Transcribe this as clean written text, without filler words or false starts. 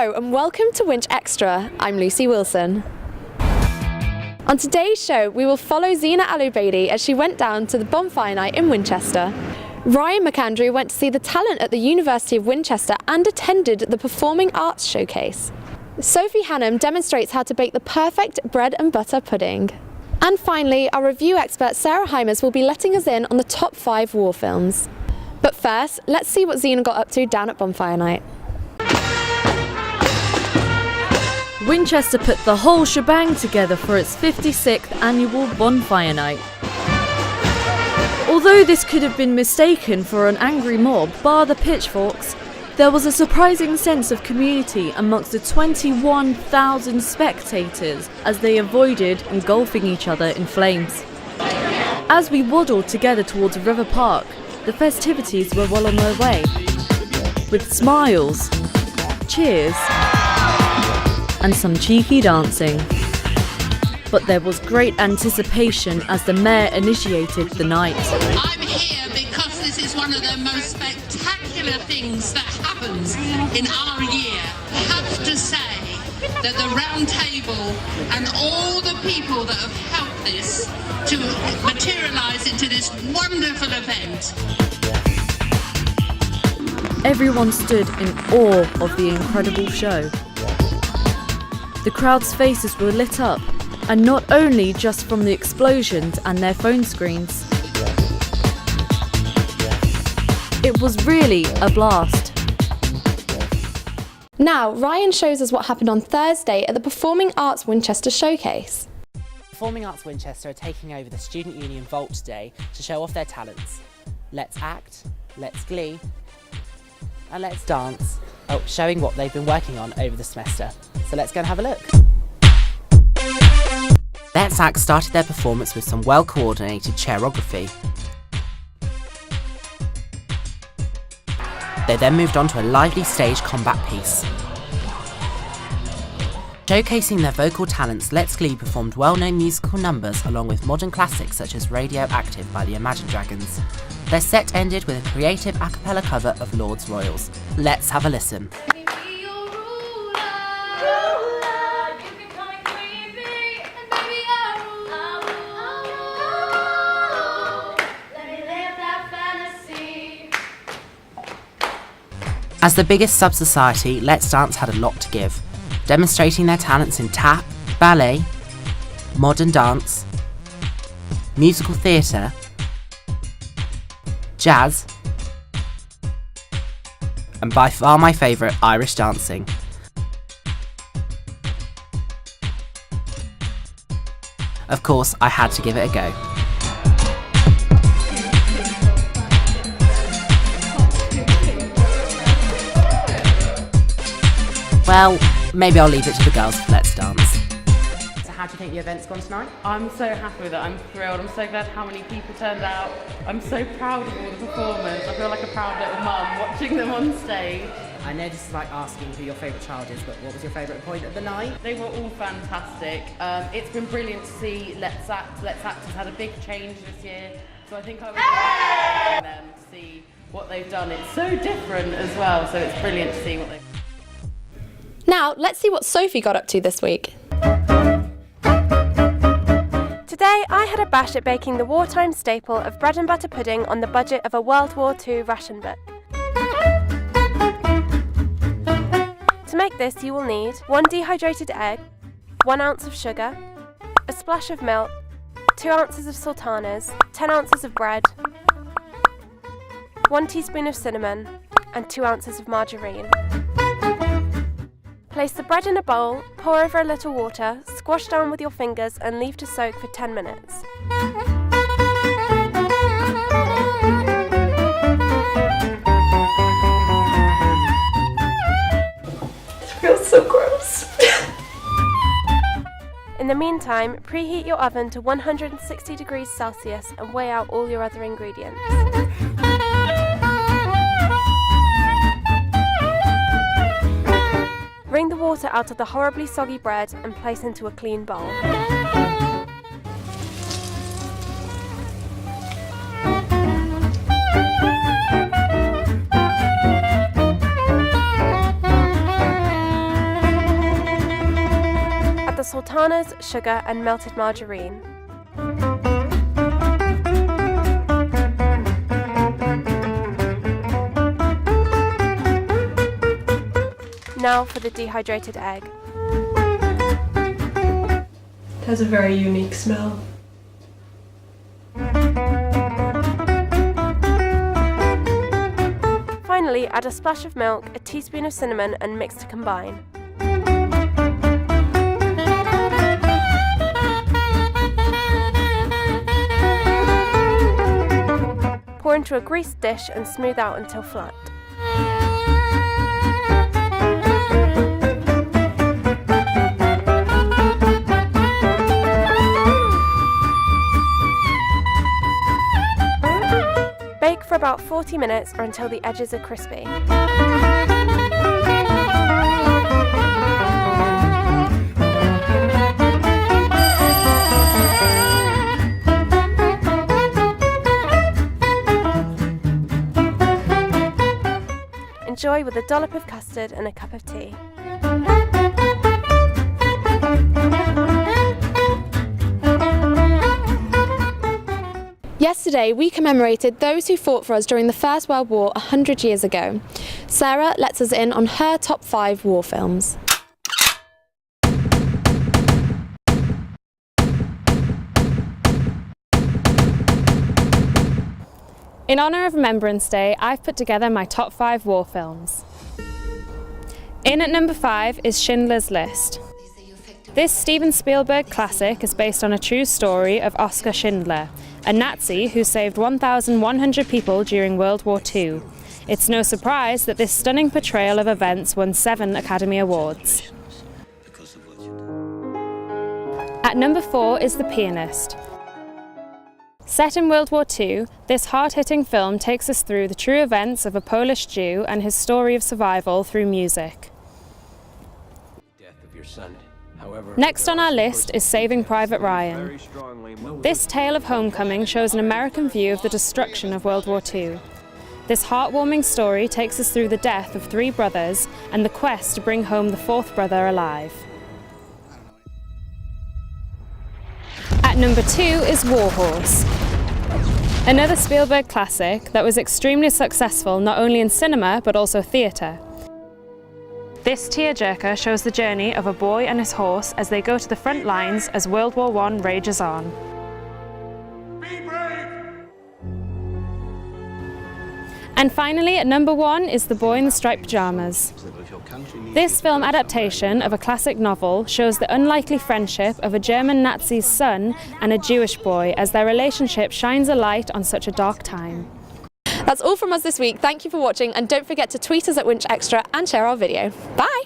Hello and welcome to Winchxtra. I'm Lucy Wilson. On today's show, we will follow Zena Alou-Bailey as she went down to the bonfire night in Winchester. Ryan McAndrew went to see the talent at the University of Winchester and attended the Performing Arts Showcase. Sophie Hannum demonstrates how to bake the perfect bread and butter pudding. And finally, our review expert Sarah Hymers will be letting us in on the top 5 war films. But first, let's see what Zena got up to down at bonfire night. Winchester put the whole shebang together for its 56th annual bonfire night. Although this could have been mistaken for an angry mob, bar the pitchforks, there was a surprising sense of community amongst the 21,000 spectators as they avoided engulfing each other in flames. As we waddled together towards River Park, the festivities were well on their way, with smiles, cheers, and some cheeky dancing. But there was great anticipation as the mayor initiated the night. I'm here because this is one of the most spectacular things that happens in our year. I have to say that the round table and all the people that have helped this to materialise into this wonderful event. Everyone stood in awe of the incredible show. The crowd's faces were lit up, and not only just from the explosions and their phone screens. It was really a blast. Now, Ryan shows us what happened on Thursday at the Performing Arts Winchester Showcase. Performing Arts Winchester are taking over the Student Union Vault today to show off their talents. Let's act, let's glee, and let's dance, showing what they've been working on over the semester. So let's go and have a look. Let's Act started their performance with some well-coordinated choreography. They then moved on to a lively stage combat piece. Showcasing their vocal talents, Let's Glee performed well-known musical numbers along with modern classics such as Radioactive by the Imagine Dragons. Their set ended with a creative a cappella cover of Lord's Royals. Let's have a listen. As the biggest sub-society, Let's Dance had a lot to give, demonstrating their talents in tap, ballet, modern dance, musical theatre, jazz, and by far my favourite, Irish dancing. Of course, I had to give it a go. Well, maybe I'll leave it to the girls for Let's Dance. So how do you think the event's gone tonight? I'm so happy with it, I'm thrilled, I'm so glad how many people turned out. I'm so proud of all the performers, I feel like a proud little mum watching them on stage. I know this is like asking who your favourite child is, but what was your favourite point of the night? They were all fantastic. It's been brilliant to see Let's Act. Let's Act has had a big change this year, so I think I would like them to see what they've done. It's so different as well, so it's brilliant to see what they've done. Now, let's see what Sophie got up to this week. Today, I had a bash at baking the wartime staple of bread and butter pudding on the budget of a World War II ration book. To make this, you will need 1 dehydrated egg, 1 ounce of sugar, a splash of milk, 2 ounces of sultanas, 10 ounces of bread, 1 teaspoon of cinnamon, and 2 ounces of margarine. Place the bread in a bowl, pour over a little water, squash down with your fingers and leave to soak for 10 minutes. It feels so gross. In the meantime, preheat your oven to 160 degrees Celsius and weigh out all your other ingredients. Wring the water out of the horribly soggy bread and place into a clean bowl. sultanas, sugar and melted margarine. Now for the dehydrated egg. It has a very unique smell. Finally, add a splash of milk, a teaspoon of cinnamon and mix to combine. Pour into a greased dish and smooth out until flat. Bake for about 40 minutes or until the edges are crispy. Enjoy with a dollop of custard and a cup of tea. Yesterday, we commemorated those who fought for us during the First World War 100 years ago. Sarah lets us in on her top 5 war films. In honour of Remembrance Day, I've put together my top 5 war films. In at number 5 is Schindler's List. This Steven Spielberg classic is based on a true story of Oskar Schindler, a Nazi who saved 1,100 people during World War II. It's no surprise that this stunning portrayal of events won 7 Academy Awards. At number 4 is The Pianist. Set in World War II, this hard-hitting film takes us through the true events of a Polish Jew and his story of survival through music. Next on our list is Saving Private Ryan. This tale of homecoming shows an American view of the destruction of World War II. This heartwarming story takes us through the death of 3 brothers and the quest to bring home the 4th brother alive. At number 2 is War Horse. Another Spielberg classic that was extremely successful not only in cinema but also theatre. This tearjerker shows the journey of a boy and his horse as they go to the front lines as World War I rages on. And finally, at number 1 is The Boy in the Striped Pyjamas. This film adaptation of a classic novel shows the unlikely friendship of a German Nazi's son and a Jewish boy as their relationship shines a light on such a dark time. That's all from us this week. Thank you for watching and don't forget to tweet us at Winchxtra and share our video. Bye!